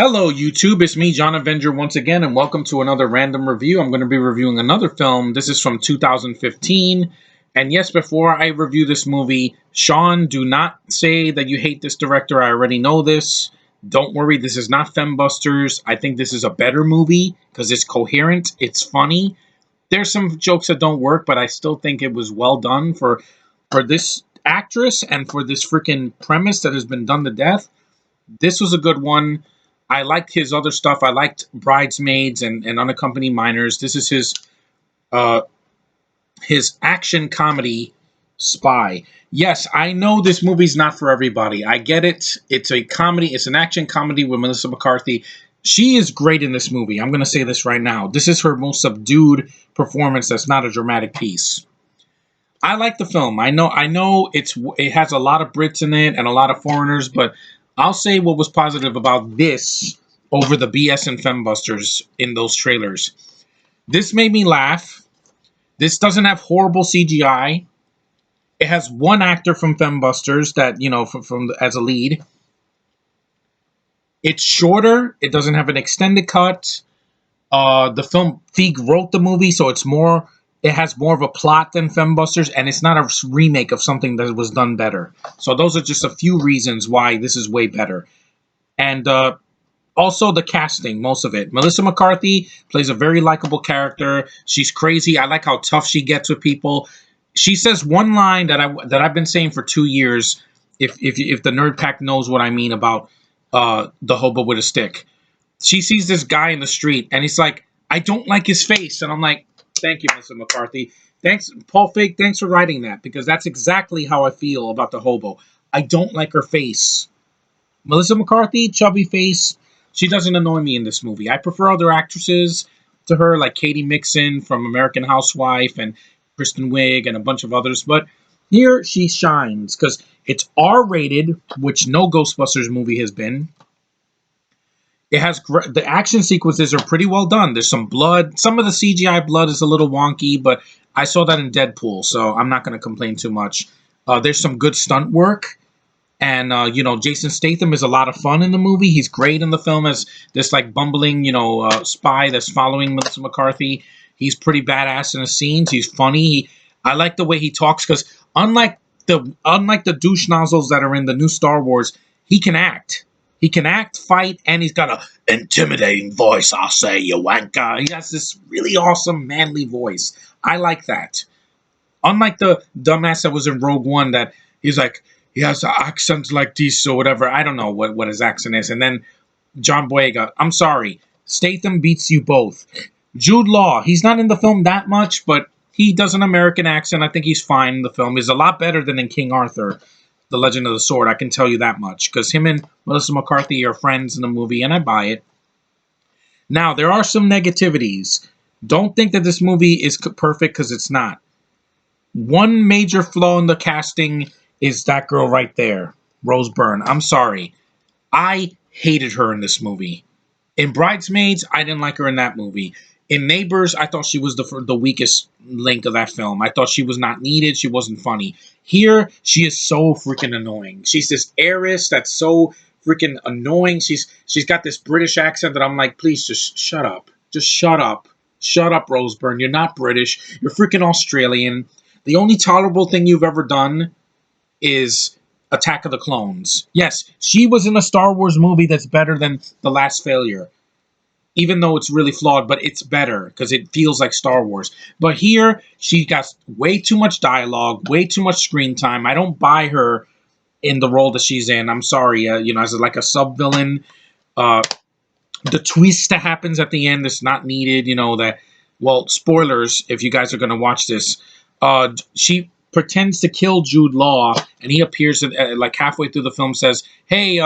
Hello, YouTube. It's me, John Avenger, once again, and welcome to another random review. I'm going to be reviewing another film. This is from 2015. And yes, before I review this movie, Sean, do not say that you hate this director. I already know this. Don't worry, this is not Fembusters. I think this is a better movie because it's coherent, it's funny. There's some jokes that don't work, but I still think it was well done for this actress and for this freaking premise that has been done to death. This was a good one. I liked his other stuff. I liked Bridesmaids and Unaccompanied Minors. This is uh, his action comedy Spy. Yes, I know this movie's not for everybody. I get it. It's a comedy. It's an action comedy with Melissa McCarthy. She is great in this movie. I'm going to say this right now. This is her most subdued performance. That's not a dramatic piece. I like the film. I know it has a lot of Brits in it and a lot of foreigners, but I'll say what was positive about this over the BS and Fembusters in those trailers. This made me laugh. This doesn't have horrible CGI. It has one actor from Fembusters that from as a lead. It's shorter. It doesn't have an extended cut. The film Feig wrote the movie, so it's more. It has more of a plot than Fembusters, and it's not a remake of something that was done better. So those are just a few reasons why this is way better. And also the casting, most of it. Melissa McCarthy plays a very likable character. She's crazy. I like how tough she gets with people. She says one line that I've been saying for 2 years. If the Nerd Pack knows what I mean about the hobo with a stick. She sees this guy in the street, and he's like, "I don't like his face," and I'm like, "Thank you, Melissa McCarthy. Thanks, Paul Feig. Thanks for writing that because that's exactly how I feel about the hobo. I don't like her face. Melissa McCarthy, chubby face. She doesn't annoy me in this movie. I prefer other actresses to her, like Katie Mixon from American Housewife and Kristen Wiig and a bunch of others. But here she shines because it's R-rated, which no Ghostbusters movie has been. It has the action sequences are pretty well done. There's some blood. Some of the CGI blood is a little wonky, but I saw that in Deadpool, so I'm not going to complain too much. There's some good stunt work. And, Jason Statham is a lot of fun in the movie. He's great in the film as this, like, bumbling, spy that's following Melissa McCarthy. He's pretty badass in the scenes. He's funny. I like the way he talks because unlike the douche nozzles that are in the new Star Wars, he can act. He can act, fight, and he's got a intimidating voice. I'll say, you wanker. He has this really awesome, manly voice. I like that. Unlike the dumbass that was in Rogue One that he's like, he has an accent like this or whatever. I don't know what his accent is. And then John Boyega. I'm sorry. Statham beats you both. Jude Law. He's not in the film that much, but he does an American accent. I think he's fine in the film. He's a lot better than in King Arthur, The Legend of the Sword. I can tell you that much. Because him and Melissa McCarthy are friends in the movie, and I buy it. Now, there are some negativities. Don't think that this movie is perfect because it's not. One major flaw in the casting is that girl right there, Rose Byrne. I'm sorry. I hated her in this movie. In Bridesmaids, I didn't like her in that movie. In Neighbors, I thought she was the weakest link of that film. I thought she was not needed. She wasn't funny. Here, she is so freaking annoying. She's this heiress that's so freaking annoying. She's got this British accent that I'm like, please just shut up. Just shut up. Shut up, Rose Byrne. You're not British. You're freaking Australian. The only tolerable thing you've ever done is Attack of the Clones. Yes, she was in a Star Wars movie that's better than The Last Failure. Even though it's really flawed, but it's better because it feels like Star Wars. But here, she got way too much dialogue, way too much screen time. I don't buy her in the role that she's in. I'm sorry, as like a sub-villain. The twist that happens at the end is not needed. Spoilers if you guys are going to watch this. She pretends to kill Jude Law, and he appears like halfway through the film, says, "Hey,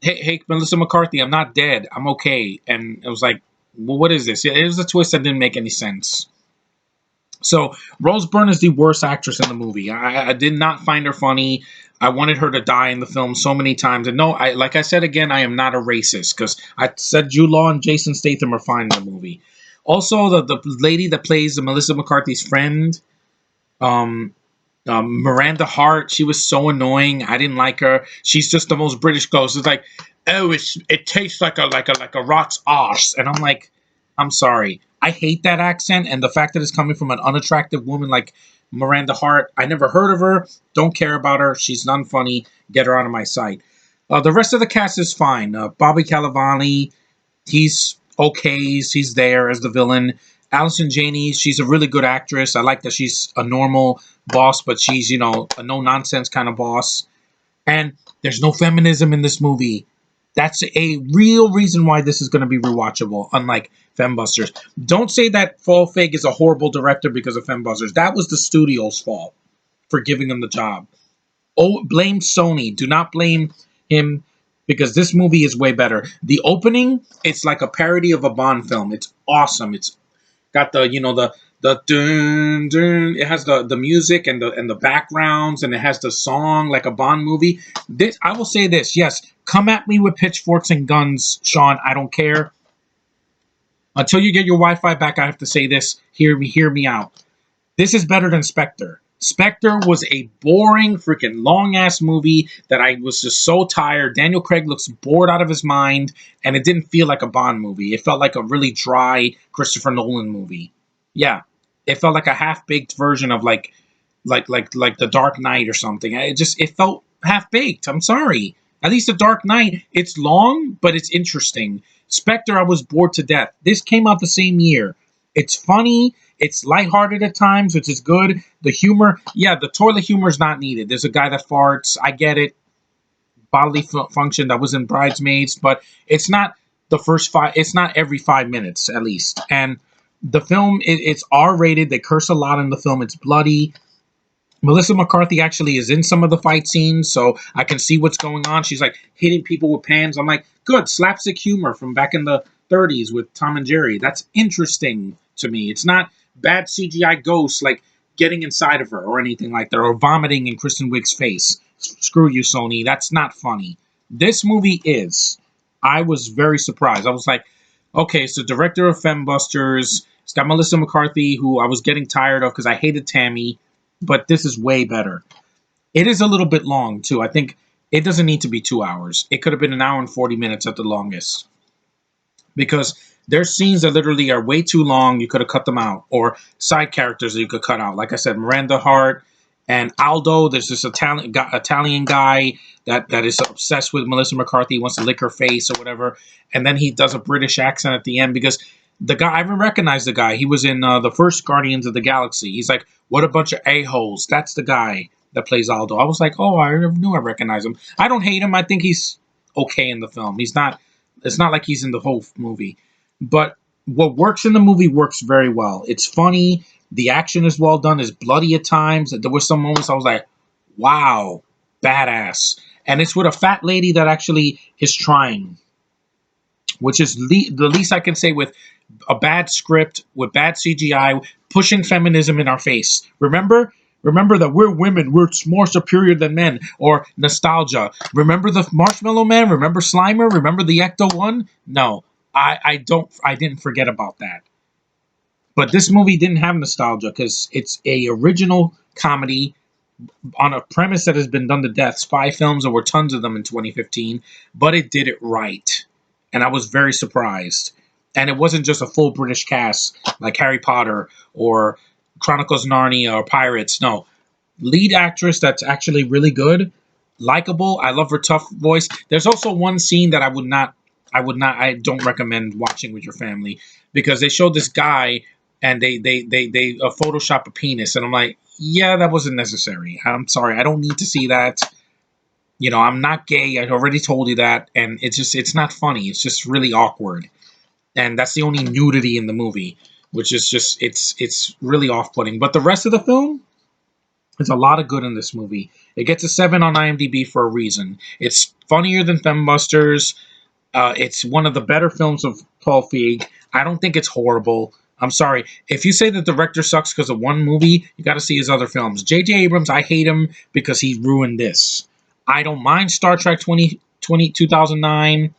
hey, Melissa McCarthy, I'm not dead. I'm okay." And it was like, well, what is this? It was a twist that didn't make any sense. So Rose Byrne is the worst actress in the movie. I did not find her funny. I wanted her to die in the film so many times. And no, like I said again, I am not a racist because I said Jude Law and Jason Statham are fine in the movie. Also, the lady that plays Melissa McCarthy's friend, Miranda Hart, she was so annoying. I didn't like her. She's just the most British ghost. It's like, oh, it tastes like a rot's arse, and I'm like, I'm sorry. I hate that accent and the fact that it's coming from an unattractive woman like Miranda Hart. I never heard of her. Don't care about her. She's non-funny. Get her out of my sight. The rest of the cast is fine. Bobby Cannavale, he's okay. He's there as the villain. Allison Janney, she's a really good actress. I like that she's a normal boss, but she's, a no nonsense kind of boss. And there's no feminism in this movie. That's a real reason why this is going to be rewatchable, unlike Fembusters. Don't say that Fall Fig is a horrible director because of Fembusters. That was the studio's fault for giving him the job. Oh, blame Sony. Do not blame him because this movie is way better. The opening, it's like a parody of a Bond film. It's awesome. It's got the dun dun. It has the music and the backgrounds, and it has the song like a Bond movie. This, I will say this. Yes, come at me with pitchforks and guns, Sean. I don't care. Until you get your Wi-Fi back, I have to say this. Hear me out. This is better than Spectre. Spectre was a boring, freaking long ass movie that I was just so tired. Daniel Craig looks bored out of his mind, and it didn't feel like a Bond movie. It felt like a really dry Christopher Nolan movie. Yeah, it felt like a half baked version of like the Dark Knight or something. It felt half baked. I'm sorry. At least the Dark Knight, it's long, but it's interesting. Spectre, I was bored to death. This came out the same year. It's funny. It's lighthearted at times, which is good. The humor, yeah, the toilet humor is not needed. There's a guy that farts. I get it. Bodily function that was in Bridesmaids, but it's not the first five. It's not every 5 minutes at least. And the film, it's R-rated. They curse a lot in the film. It's bloody. Melissa McCarthy actually is in some of the fight scenes, so I can see what's going on. She's like hitting people with pans. I'm like, good, slapstick humor from back in the 30s with Tom and Jerry. That's interesting to me. It's not bad CGI ghosts like getting inside of her or anything like that, or vomiting in Kristen Wiig's face. Screw you, Sony. That's not funny. This movie is. I was very surprised. I was like, okay, so director of Fembusters. It's got Melissa McCarthy, who I was getting tired of because I hated Tammy, but this is way better. It is a little bit long too. I think it doesn't need to be 2 hours. It could have been an hour and 40 minutes at the longest because there's scenes that literally are way too long. You could have cut them out, or side characters that you could cut out. Like I said, Miranda Hart and Aldo. There's this Italian guy that is obsessed with Melissa McCarthy. He wants to lick her face or whatever, and then he does a British accent at the end because the guy, I even recognize the guy. He was in the first Guardians of the Galaxy. He's like, what a bunch of a-holes. That's the guy that plays Aldo. I was like, oh, I knew I recognized him. I don't hate him. I think he's okay in the film. He's not. It's not like he's in the whole movie, but what works in the movie works very well. It's funny. The action is well done. It's bloody at times. There were some moments I was like, wow, badass. And it's with a fat lady that actually is trying, which is the least I can say with a bad script, with bad CGI, pushing feminism in our face. Remember that we're women, we're more superior than men, or nostalgia. Remember the Marshmallow Man? Remember Slimer? Remember the Ecto One? No, I didn't forget about that. But this movie didn't have nostalgia because it's a original comedy on a premise that has been done to death. Spy films, there were tons of them in 2015, but it did it right. And I was very surprised. And it wasn't just a full British cast like Harry Potter or Chronicles of Narnia or Pirates. No, lead actress that's actually really good, likable. I love her tough voice. There's also one scene that I don't recommend watching with your family because they showed this guy and they Photoshop a penis, and I'm like, yeah, that wasn't necessary. I'm sorry, I don't need to see that. I'm not gay. I already told you that, and it's not funny. It's just really awkward, and that's the only nudity in the movie, which is just it's really off-putting. But the rest of the film, there's a lot of good in this movie. It gets a 7 on IMDb for a reason. It's funnier than Fembusters. It's one of the better films of Paul Feig. I don't think it's horrible. I'm sorry. If you say the director sucks because of one movie, you got to see his other films. J.J. Abrams, I hate him because he ruined this. I don't mind Star Trek 2009.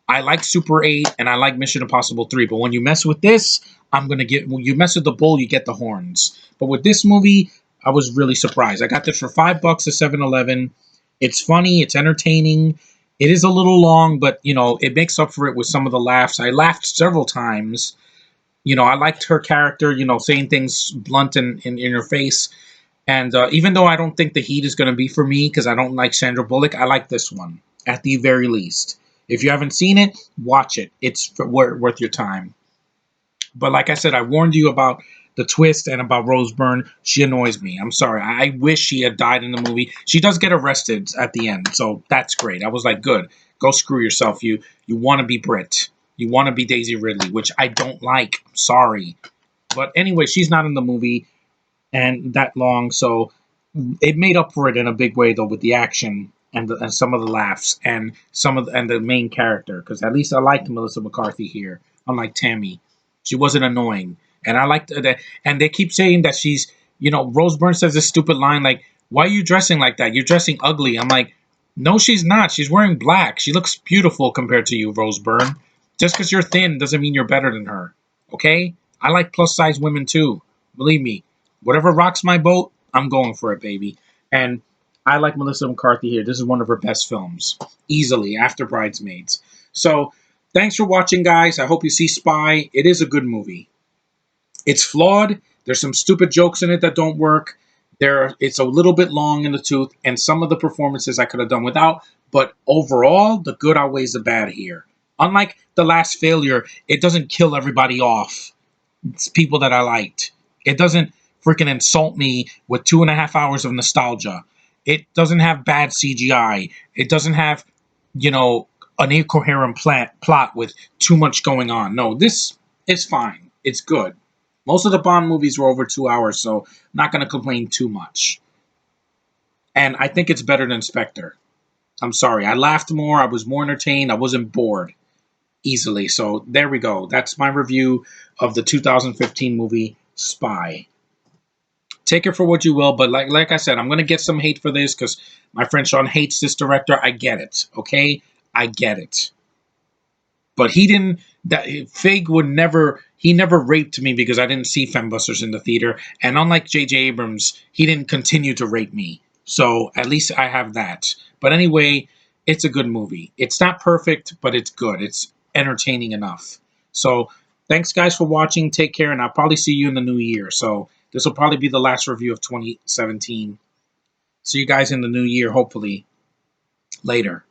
I like Super 8 and I like Mission Impossible 3. But when you mess with this, when you mess with the bull, you get the horns. But with this movie, I was really surprised. I got this for $5 at 7-Eleven. It's funny, it's entertaining. It is a little long, but it makes up for it with some of the laughs. I laughed several times. I liked her character, saying things blunt in her face. And even though I don't think the Heat is going to be for me because I don't like Sandra Bullock, I like this one at the very least. If you haven't seen it, watch it. It's worth your time. But like I said, I warned you about the twist and about Rose Byrne. She annoys me. I'm sorry. I wish she had died in the movie. She does get arrested at the end, so that's great. I was like, good. Go screw yourself. You want to be Brit. You want to be Daisy Ridley, which I don't like. I'm sorry. But anyway, she's not in the movie and that long, so it made up for it in a big way though with the action and some of the laughs and and the main character, because at least I liked Melissa McCarthy here, unlike Tammy. She wasn't annoying, and I liked that. And they keep saying that she's, Rose Byrne says this stupid line like, "Why are you dressing like that? You're dressing ugly." I'm like, no, she's not. She's wearing black. She looks beautiful compared to you, Rose Byrne. Just because you're thin doesn't mean you're better than her. Okay? I like plus size women too. Believe me. Whatever rocks my boat, I'm going for it, baby. And I like Melissa McCarthy here. This is one of her best films, easily, after Bridesmaids. So, thanks for watching, guys. I hope you see Spy. It is a good movie. It's flawed. There's some stupid jokes in it that don't work. It's a little bit long in the tooth, and some of the performances I could have done without. But overall, the good outweighs the bad here. Unlike The Last Failure, it doesn't kill everybody off. It's people that I liked. It doesn't freaking insult me with 2.5 hours of nostalgia. It doesn't have bad CGI. It doesn't have, an incoherent plot with too much going on. No, this is fine. It's good. Most of the Bond movies were over 2 hours, so I'm not going to complain too much. And I think it's better than Spectre. I'm sorry. I laughed more. I was more entertained. I wasn't bored easily. So there we go. That's my review of the 2015 movie Spy. Take it for what you will, but like I said, I'm gonna get some hate for this because my friend Sean hates this director. I get it. Okay, I get it. But he didn't. That Fig would never. He never raped me because I didn't see Fembusters in the theater. And unlike J.J. Abrams, he didn't continue to rape me. So at least I have that. But anyway, it's a good movie. It's not perfect, but it's good. It's entertaining enough. So thanks, guys, for watching. Take care, and I'll probably see you in the new year. So this will probably be the last review of 2017. See you guys in the new year, hopefully. Later.